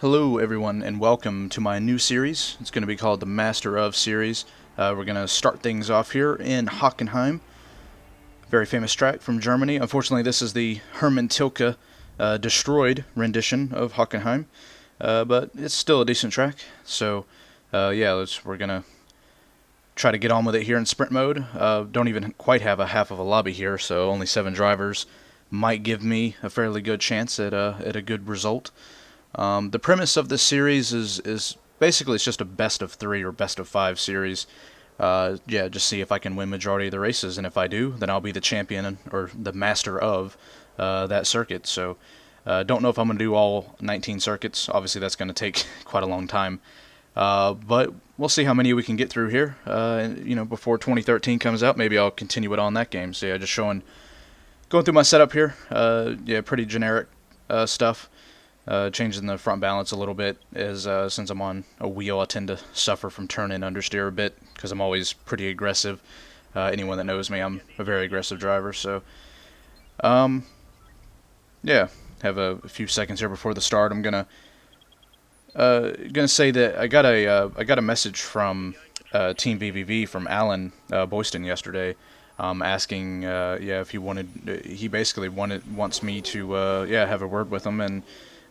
Hello everyone and welcome to my new series. It's going to be called the Master of series. We're going to start things off here in Hockenheim. Very famous track from Germany. Unfortunately this is the Hermann Tilke destroyed rendition of Hockenheim. But it's still a decent track. So yeah, we're going to try to get on with it here in sprint mode. Don't even quite have a half of a lobby here, so only 7 drivers might give me a fairly good chance at a good result. The premise of this series is basically it's just a best of 3 or best of 5 series. Yeah, just see if I can win majority of the races, and if I do, then I'll be the champion or the master of that circuit. So don't know if I'm going to do all 19 circuits. Obviously that's going to take quite a long time. But we'll see how many we can get through here. Before 2013 comes out, maybe I'll continue it on that game. So yeah, just going through my setup here. Yeah, pretty generic stuff. Changing the front balance a little bit, as since I'm on a wheel, I tend to suffer from turn and understeer a bit because I'm always pretty aggressive. Anyone that knows me, I'm a very aggressive driver. So, yeah, have a few seconds here before the start. I'm gonna say that I got a message from Team VVV from Alan Boyston yesterday, asking yeah, if he basically wants me to yeah, have a word with him. And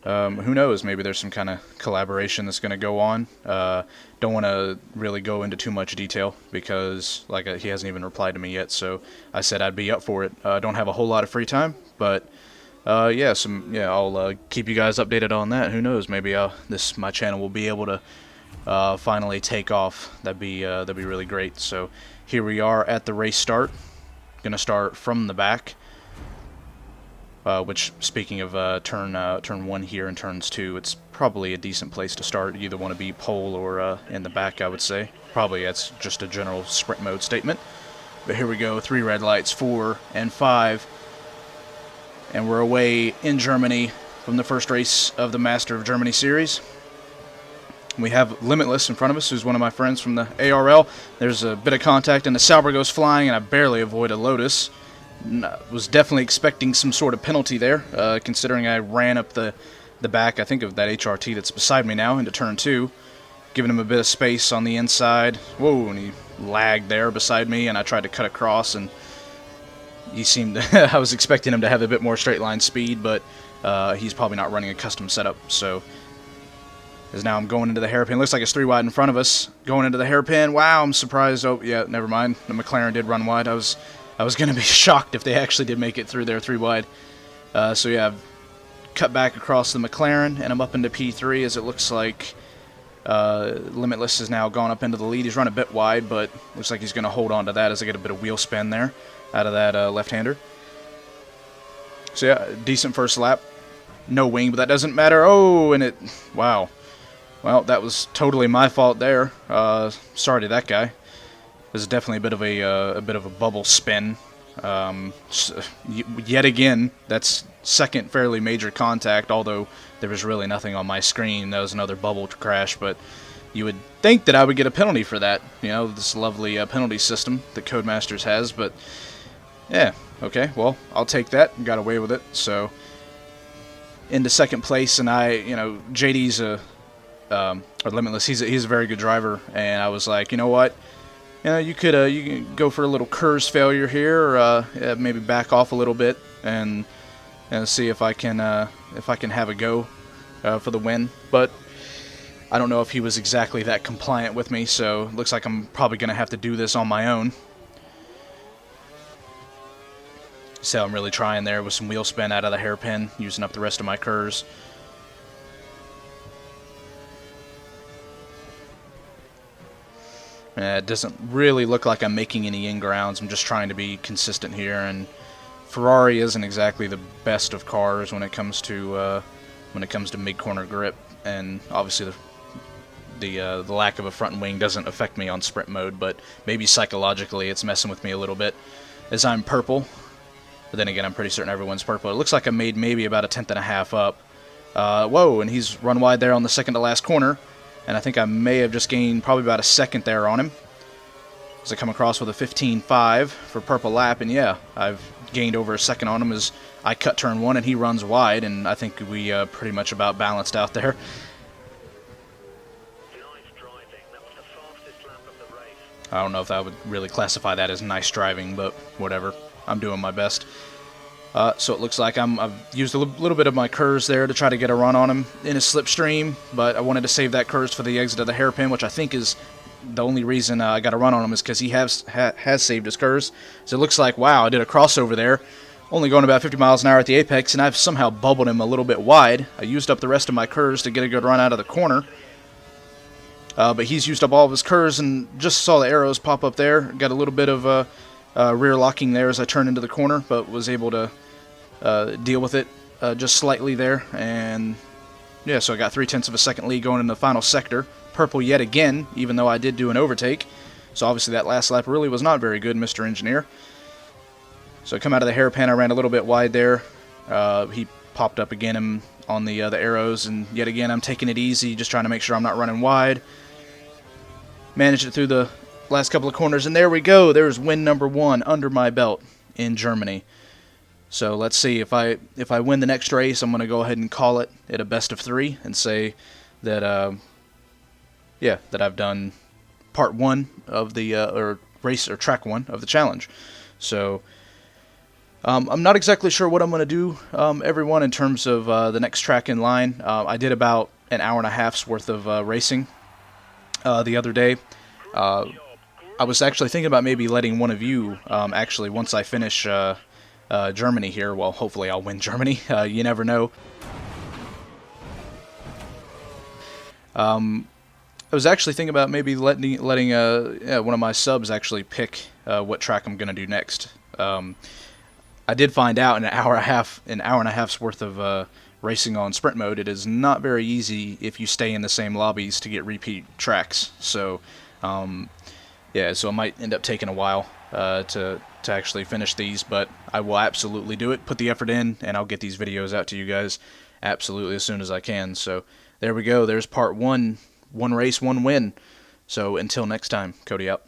who knows, maybe there's some kind of collaboration that's going to go on. Don't want to really go into too much detail because he hasn't even replied to me yet, so I said I'd be up for it. Don't have a whole lot of free time, but yeah, I'll keep you guys updated on that. Who knows, maybe my channel will be able to finally take off. That'd be really great. So here we are at the race start. Gonna start from the back. Which, speaking of turn 1 here and turns 2, it's probably a decent place to start. You either want to be pole or in the back, I would say. Probably that's just a general sprint mode statement. But here we go, 3 red lights, 4 and 5. And we're away in Germany from the first race of the Master of Germany series. We have Limitless in front of us, who's one of my friends from the ARL. There's a bit of contact, and the Sauber goes flying, and I barely avoid a Lotus. Was definitely expecting some sort of penalty there, considering I ran up the back, I think, of that HRT that's beside me now into turn 2, giving him a bit of space on the inside. Whoa, and he lagged there beside me, and I tried to cut across, and he seemed I was expecting him to have a bit more straight line speed, but he's probably not running a custom setup. So as now I'm going into the hairpin. Looks like it's 3 wide in front of us. Going into the hairpin. Wow, I'm surprised. Oh yeah, never mind. The McLaren did run wide. I was going to be shocked if they actually did make it through there 3 wide. So yeah, I've cut back across the McLaren, and I'm up into P3 as it looks like Limitless has now gone up into the lead. He's run a bit wide, but looks like he's going to hold on to that as I get a bit of wheel spin there out of that left-hander. So yeah, decent first lap. No wing, but that doesn't matter. Oh, and wow. Well, that was totally my fault there. Sorry to that guy. There's definitely a bit of a bubble spin. Yet again, that's second fairly major contact, although there was really nothing on my screen. That was another bubble crash, but you would think that I would get a penalty for that. You know, this lovely penalty system that Codemasters has, but yeah, okay, well, I'll take that. Got away with it. So into second place, and JD's or Limitless, he's a very good driver, and I was like, you know what? You can go for a little KERS failure here, or maybe back off a little bit and see if I can have a go for the win. But I don't know if he was exactly that compliant with me, so it looks like I'm probably going to have to do this on my own. So I'm really trying there with some wheel spin out of the hairpin, using up the rest of my KERS. It doesn't really look like I'm making any in-grounds. I'm just trying to be consistent here, and Ferrari isn't exactly the best of cars when it comes to mid-corner grip, and obviously the lack of a front wing doesn't affect me on sprint mode, but maybe psychologically it's messing with me a little bit as I'm purple. But then again, I'm pretty certain everyone's purple. It looks like I made maybe about a 1/10 up. Whoa, and he's run wide there on the second to last corner. And I think I may have just gained probably about a second there on him, as I come across with a 15.5 for purple lap. And yeah, I've gained over a second on him as I cut turn 1 and he runs wide, and I think we pretty much about balanced out there. I don't know if I would really classify that as nice driving, but whatever. I'm doing my best. So it looks like I've used a little bit of my KERS there to try to get a run on him in his slipstream, but I wanted to save that KERS for the exit of the hairpin, which I think is the only reason I got a run on him is because he has saved his KERS. So it looks like, wow, I did a crossover there, only going about 50 miles an hour at the apex, and I've somehow bubbled him a little bit wide. I used up the rest of my KERS to get a good run out of the corner. But he's used up all of his KERS and just saw the arrows pop up there. Got a little bit of rear locking there as I turned into the corner, but was able to deal with it just slightly there. And yeah, so I got 0.3 of a second lead going into the final sector. Purple yet again, even though I did do an overtake. So obviously that last lap really was not very good, Mr. Engineer. So I come out of the hairpin, I ran a little bit wide there. He popped up again on the arrows, and yet again I'm taking it easy, just trying to make sure I'm not running wide. Managed it through the last couple of corners, and there we go. There's win number 1 under my belt in Germany. So let's see, if I win the next race, I'm going to go ahead and call it at a best of 3 and say that yeah, that I've done part 1 of the or track 1 of the challenge. So I'm not exactly sure what I'm going to do, everyone, in terms of the next track in line. I did about an hour and a half's worth of racing the other day. I was actually thinking about maybe letting one of you, actually, once I finish Germany here, well, hopefully I'll win Germany, you never know. I was actually thinking about maybe letting one of my subs actually pick what track I'm going to do next. I did find out in an hour and a half's worth of racing on sprint mode, it is not very easy if you stay in the same lobbies to get repeat tracks. So, yeah, so it might end up taking a while to actually finish these, but I will absolutely do it, put the effort in, and I'll get these videos out to you guys absolutely as soon as I can. So there we go. There's part 1. 1 race, 1 win. So until next time, Cody out.